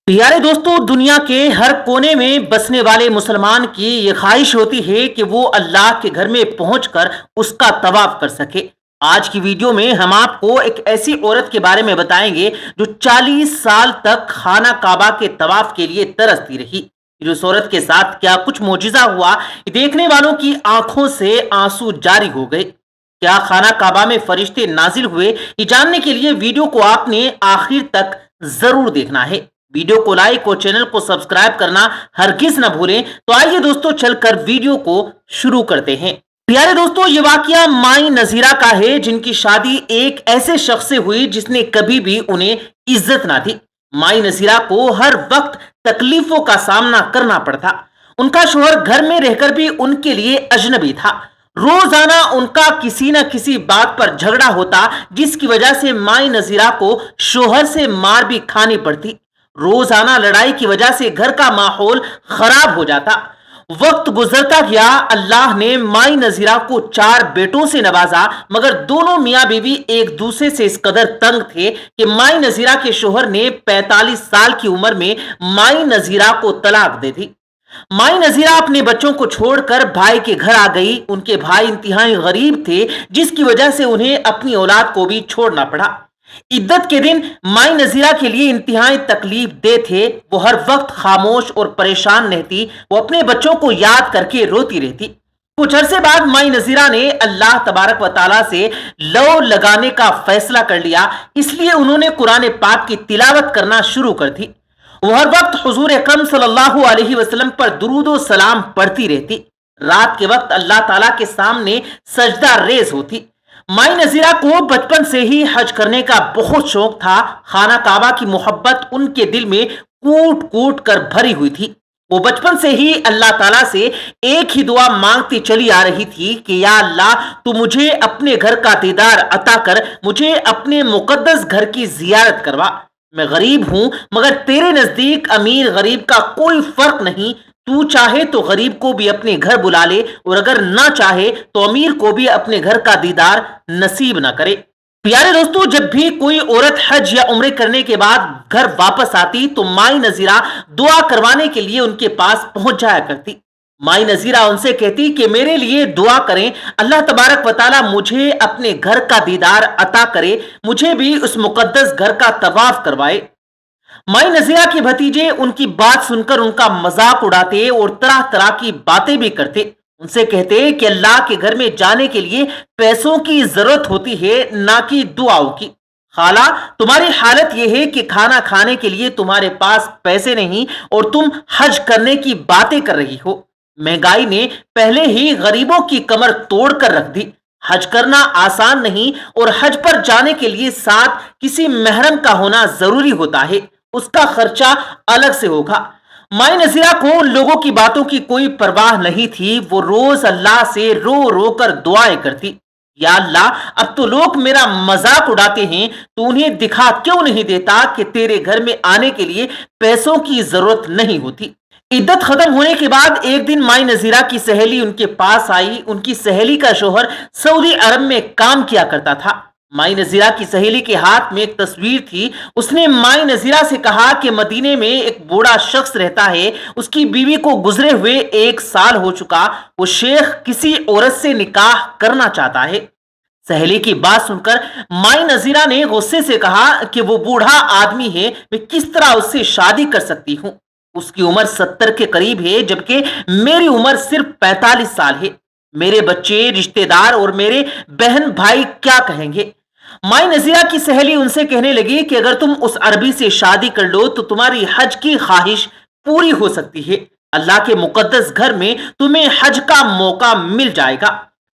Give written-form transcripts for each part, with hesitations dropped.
प्यारे दोस्तों, दुनिया के हर कोने में बसने वाले मुसलमान की ये ख्वाहिश होती है कि वो अल्लाह के घर में पहुंचकर उसका तवाफ कर सके। आज की वीडियो में हम आपको एक ऐसी औरत के बारे में बताएंगे जो 40 साल तक खाना काबा के तवाफ के लिए तरसती रही। इस औरत के साथ क्या कुछ मोजिजा हुआ, देखने वालों की आंखों से आंसू जारी हो गए। क्या खाना काबा में फरिश्ते नाजिल हुए, ये जानने के लिए वीडियो को आपने आखिर तक जरूर देखना है। वीडियो को लाइक और चैनल को सब्सक्राइब करना हरगिज न भूलें। तो आइए दोस्तों, चलकर वीडियो को शुरू करते हैं। प्यारे दोस्तों, ये वाकया माई नजीरा का है, जिनकी शादी एक ऐसे शख्स से हुई जिसने कभी भी उन्हें इज्जत ना दी। माई नजीरा को हर वक्त तकलीफों का सामना करना पड़ता। उनका शोहर घर में रहकर भी उनके लिए अजनबी था। रोजाना उनका किसी न किसी बात पर झगड़ा होता, जिसकी वजह से माई नजीरा को शोहर से मार भी खानी पड़ती। रोजाना लड़ाई की वजह से घर का माहौल खराब हो जाता। वक्त गुजरता गया। अल्लाह ने माई नजीरा को 4 बेटों से नवाजा, मगर दोनों मियां बीवी एक दूसरे से इस कदर तंग थे कि माई नजीरा के शोहर ने 45 साल की उम्र में माई नजीरा को तलाक दे दी। माई नजीरा अपने बच्चों को छोड़कर भाई के घर आ गई। उनके भाई इंतहाई गरीब थे, जिसकी वजह से उन्हें अपनी औलाद को भी छोड़ना पड़ा। इद्दत के दिन माई नजीरा के लिए इंतहाई तकलीफ दे थे। वो हर वक्त खामोश और परेशान रहती। वो अपने बच्चों को याद करके रोती रहती। कुछ अरसे बाद माई नजीरा ने अल्लाह तबारक व तआला से लौ लगाने का फैसला कर लिया। इसलिए उन्होंने कुरान पाक की तिलावत करना शुरू कर दी। वो हर वक्त हुजूर अकरम सल्लल्लाहु अलैहि वसल्लम पर दुरूद व सलाम पढ़ती रहती। रात के वक्त अल्लाह ताला के सामने सजदा रेज होती। माई नजीरा को बचपन से ही हज करने का बहुत शौक था। खाना काबा की मोहब्बत उनके दिल में कूट कूट कर भरी हुई थी। वो बचपन से ही अल्लाह ताला से एक ही दुआ मांगती चली आ रही थी कि या अल्लाह, तू मुझे अपने घर का दीदार अता कर, मुझे अपने मुकद्दस घर की जियारत करवा। मैं गरीब हूं, मगर तेरे नजदीक अमीर गरीब का कोई फर्क नहीं। तू चाहे तो गरीब को भी अपने घर बुला ले, और अगर ना चाहे तो अमीर को भी अपने घर का दीदार नसीब ना करे। प्यारे दोस्तों, जब भी कोई औरत हज या उम्रे करने के बाद घर वापस आती तो माई नजीरा दुआ करवाने के लिए उनके पास पहुंच जाया करती। माई नजीरा उनसे कहती कि मेरे लिए दुआ करें, अल्लाह तबारक व तआला मुझे अपने घर का दीदार अता करे, मुझे भी उस मुकद्दस घर का तवाफ करवाए। माई नजीरा के भतीजे उनकी बात सुनकर उनका मजाक उड़ाते और तरह तरह की बातें भी करते। उनसे कहते कि अल्लाह के घर में जाने के लिए पैसों की जरूरत होती है, ना कि दुआओं की। खाला, तुम्हारी हालत यह है कि खाना खाने के लिए तुम्हारे पास पैसे नहीं और तुम हज करने की बातें कर रही हो। महंगाई ने पहले ही गरीबों की कमर तोड़ कर रख दी। हज करना आसान नहीं, और हज पर जाने के लिए साथ किसी महरम का होना जरूरी होता है। उसका खर्चा अलग से होगा। माई नजीरा को लोगों की बातों की कोई परवाह नहीं थी। वो रोज अल्लाह से रो रो कर दुआएं करती। या अल्लाह, अब तो लोग मेरा मजाक उड़ाते हैं, तो उन्हें दिखा क्यों नहीं देता कि तेरे घर में आने के लिए पैसों की जरूरत नहीं होती। इद्दत खत्म होने के बाद एक दिन माई नजीरा की सहेली उनके पास आई। उनकी सहेली का शोहर सऊदी अरब में काम किया करता था। माई नजीरा की सहेली के हाथ में एक तस्वीर थी। उसने माई नजीरा से कहा कि मदीने में एक बूढ़ा शख्स रहता है, उसकी बीवी को गुजरे हुए 1 साल हो चुका। वो शेख किसी औरत से निकाह करना चाहता है। सहेली की बात सुनकर माई नजीरा ने गुस्से से कहा कि वो बूढ़ा आदमी है, मैं किस तरह उससे शादी कर सकती हूँ। उसकी उम्र 70 के करीब है, जबकि मेरी उम्र सिर्फ 45 साल है। मेरे बच्चे, रिश्तेदार और मेरे बहन भाई क्या कहेंगे। माई नजीरा की सहेली उनसे कहने लगी कि अगर तुम उस अरबी से शादी कर लो तो तुम्हारी हज की ख्वाहिश पूरी हो सकती है। अल्लाह के मुकद्दस घर में तुम्हें हज का मौका मिल जाएगा।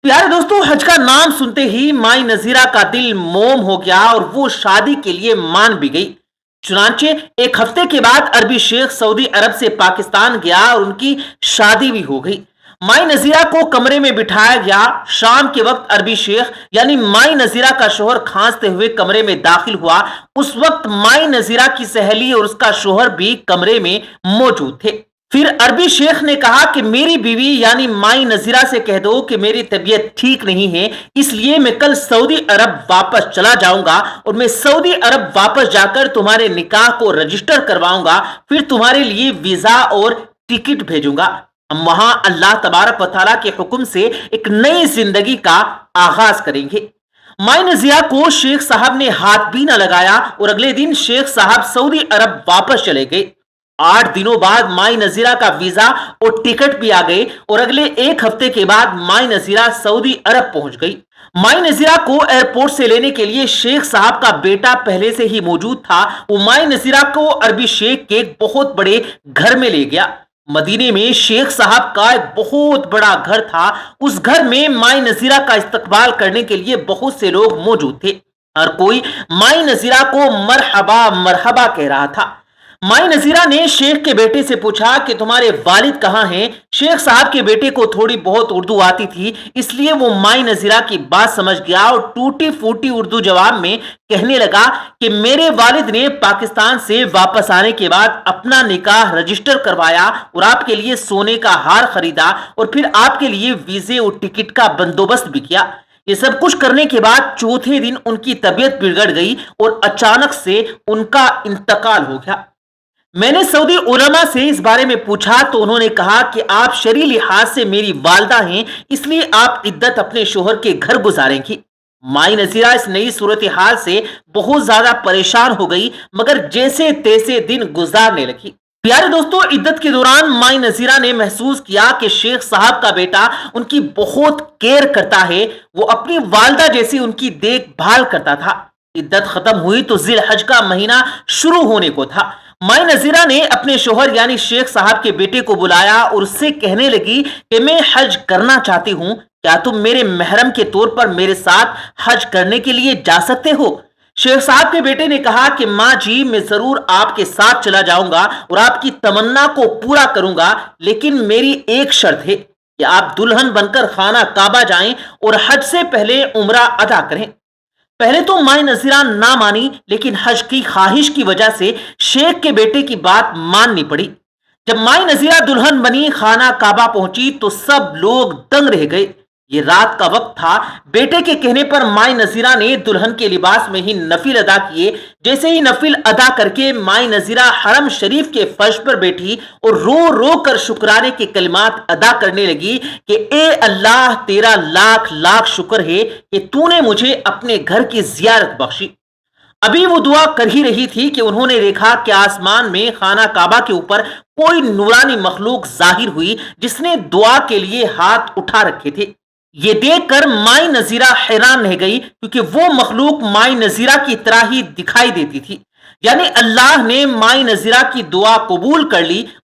प्यारे दोस्तों, हज का नाम सुनते ही माई नजीरा का दिल मोम हो गया और वो शादी के लिए मान भी गई। चुनांचे 1 हफ्ते के बाद अरबी शेख सऊदी अरब से पाकिस्तान गया और उनकी शादी भी हो गई। माई नजीरा को कमरे में बिठाया गया। शाम के वक्त अरबी शेख यानी माई नजीरा का शोहर खांसते हुए कमरे में दाखिल हुआ। उस वक्त माई नजीरा की सहेली और उसका शोहर भी कमरे में मौजूद थे। پھر عربی شیخ نے کہا کہ میری بیوی یعنی مائی نذیرہ سے کہہ دو کہ میری طبیعت ٹھیک نہیں ہے، اس لیے میں کل سعودی عرب واپس چلا جاؤں گا اور میں سعودی عرب واپس جا کر تمہارے نکاح کو رجسٹر کرواؤں گا، پھر تمہارے لیے ویزا اور ٹکٹ بھیجوں گا، ہم وہاں اللہ تبارک و تعالیٰ کے حکم سے ایک نئی زندگی کا آغاز کریں گے۔ مائی نذیرہ کو شیخ صاحب نے ہاتھ بھی نہ لگایا اور اگلے دن شیخ صاحب سعودی عرب واپس چلے گئے۔ 8 دنوں بعد مائی نذیرہ کا ویزا اور ٹکٹ بھی آ گئے اور اگلے ایک ہفتے کے بعد مائی نذیرہ سعودی عرب پہنچ گئی۔ مائی نذیرہ کو ایئرپورٹ سے لینے کے لیے شیخ صاحب کا بیٹا پہلے سے ہی موجود تھا۔ وہ مائی نذیرہ کو عربی شیخ کے ایک بہت بڑے گھر میں لے گیا۔ مدینے میں شیخ صاحب کا ایک بہت بڑا گھر تھا۔ اس گھر میں مائی نذیرہ کا استقبال کرنے کے لیے بہت سے لوگ موجود تھے۔ ہر کوئی مائی نذیرہ کو مرحبا مرحبا کہہ رہا تھا۔ مائی نذیرہ نے شیخ کے بیٹے سے پوچھا کہ تمہارے والد کہاں ہیں؟ شیخ صاحب کے بیٹے کو تھوڑی بہت اردو آتی تھی، اس لیے وہ مائی نذیرہ کی بات سمجھ گیا اور ٹوٹی پھوٹی اردو جواب میں کہنے لگا کہ میرے والد نے پاکستان سے واپس آنے کے بعد اپنا نکاح رجسٹر کروایا اور آپ کے لیے سونے کا ہار خریدا اور پھر آپ کے لیے ویزے اور ٹکٹ کا بندوبست بھی کیا۔ یہ سب کچھ کرنے کے بعد چوتھے دن ان کی طبیعت بگڑ گئی اور اچانک سے ان کا انتقال ہو گیا۔ میں نے سعودی علماء سے اس بارے میں پوچھا تو انہوں نے کہا کہ آپ شرعی لحاظ سے میری والدہ ہیں، اس لیے آپ عدت اپنے شوہر کے گھر گزاریں گی۔ مائی نذیرہ اس نئی صورتحال سے بہت زیادہ پریشان ہو گئی، مگر جیسے تیسے دن گزارنے لگی۔ پیارے دوستو، عدت کے دوران مائی نذیرہ نے محسوس کیا کہ شیخ صاحب کا بیٹا ان کی بہت کیئر کرتا ہے، وہ اپنی والدہ جیسی ان کی دیکھ بھال کرتا تھا۔ عدت ختم ہوئی تو ذی الحج کا مہینہ شروع ہونے کو تھا۔ مائی نذیرہ نے اپنے شوہر یعنی شیخ صاحب کے بیٹے کو بلایا اور اس سے کہنے لگی کہ میں حج کرنا چاہتی ہوں، کیا تم میرے محرم کے طور پر میرے ساتھ حج کرنے کے لیے جا سکتے ہو؟ شیخ صاحب کے بیٹے نے کہا کہ ماں جی، میں ضرور آپ کے ساتھ چلا جاؤں گا اور آپ کی تمنا کو پورا کروں گا، لیکن میری ایک شرط ہے کہ آپ دلہن بن کر خانہ کعبہ جائیں اور حج سے پہلے عمرہ ادا کریں۔ پہلے تو مائی نذیرہ نہ مانی، لیکن حج کی خواہش کی وجہ سے شیخ کے بیٹے کی بات ماننی پڑی۔ جب مائی نذیرہ دلہن بنی، خانہ کعبہ پہنچی تو سب لوگ دنگ رہ گئے۔ یہ رات کا وقت تھا۔ بیٹے کے کہنے پر مائی نذیرہ نے دلہن کے لباس میں ہی نفل ادا کیے۔ جیسے ہی نفل ادا کر کے مائی نذیرہ حرم شریف کے فرش پر بیٹھی اور رو رو کر شکرانے کے کلمات ادا کرنے لگی کہ اے اللہ، تیرا لاکھ لاکھ شکر ہے کہ تو نے مجھے اپنے گھر کی زیارت بخشی۔ ابھی وہ دعا کر ہی رہی تھی کہ انہوں نے دیکھا کہ آسمان میں خانہ کعبہ کے اوپر کوئی نورانی مخلوق ظاہر ہوئی جس نے دعا کے لیے ہاتھ اٹھا رکھے تھے۔ یہ دیکھ کر مائی نذیرہ حیران رہ گئی، کیونکہ وہ مخلوق مائی نذیرہ کی طرح ہی دکھائی دیتی تھی۔ یعنی اللہ نے مائی نذیرہ کی دعا قبول کر لی